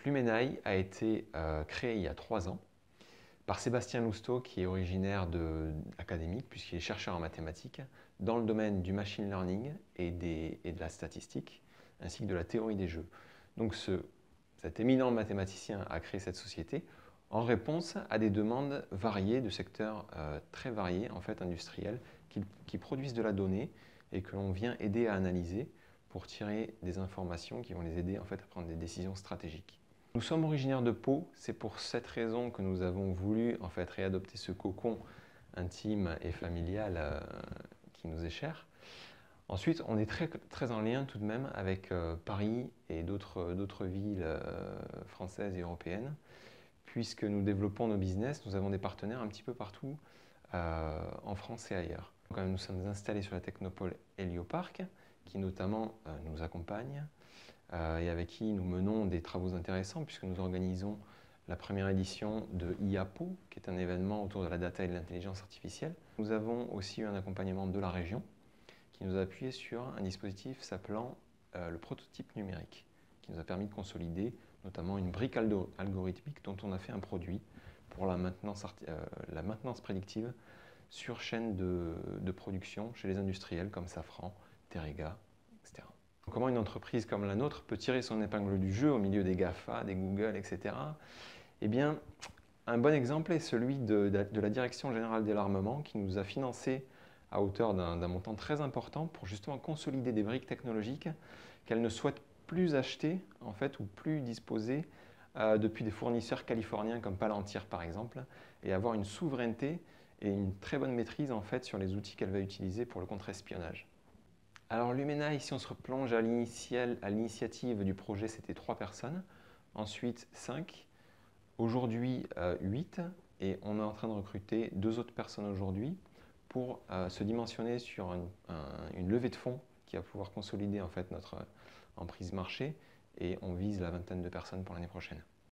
Donc Lumenaï a été créé il y a 3 ans par Sébastien Lousteau, qui est originaire académique, puisqu'il est chercheur en mathématiques, dans le domaine du machine learning et de la statistique, ainsi que de la théorie des jeux. Donc cet éminent mathématicien a créé cette société en réponse à des demandes variées, de secteurs très variés, en fait industriels, qui produisent de la donnée et que l'on vient aider à analyser pour tirer des informations qui vont les aider en fait, à prendre des décisions stratégiques. Nous sommes originaires de Pau, c'est pour cette raison que nous avons voulu en fait, réadopter ce cocon intime et familial qui nous est cher. Ensuite, on est très en lien tout de même avec Paris et d'autres villes françaises et européennes, puisque nous développons nos business, nous avons des partenaires un petit peu partout en France et ailleurs. Donc, nous sommes installés sur la technopole Hélioparc, qui notamment nous accompagne et avec qui nous menons des travaux intéressants, puisque nous organisons la première édition de IAPO, qui est un événement autour de la data et de l'intelligence artificielle. Nous avons aussi eu un accompagnement de la région, qui nous a appuyé sur un dispositif s'appelant le prototype numérique, qui nous a permis de consolider notamment une brique algorithmique dont on a fait un produit pour la maintenance prédictive sur chaîne de production chez les industriels comme Safran, Terega, etc. Comment une entreprise comme la nôtre peut tirer son épingle du jeu au milieu des GAFA, des Google, etc. Eh bien, un bon exemple est celui de la Direction Générale de l'Armement qui nous a financé à hauteur d'un montant très important pour justement consolider des briques technologiques qu'elle ne souhaite plus acheter en fait, ou plus disposer depuis des fournisseurs californiens comme Palantir par exemple, et avoir une souveraineté et une très bonne maîtrise en fait, sur les outils qu'elle va utiliser pour le contre-espionnage. Alors Lumenaï, si on se replonge à l'initiative du projet, c'était 3 personnes, ensuite 5, aujourd'hui 8, et on est en train de recruter 2 autres personnes aujourd'hui pour se dimensionner sur une levée de fonds qui va pouvoir consolider en fait, notre emprise marché, et on vise la 20aine de personnes pour l'année prochaine.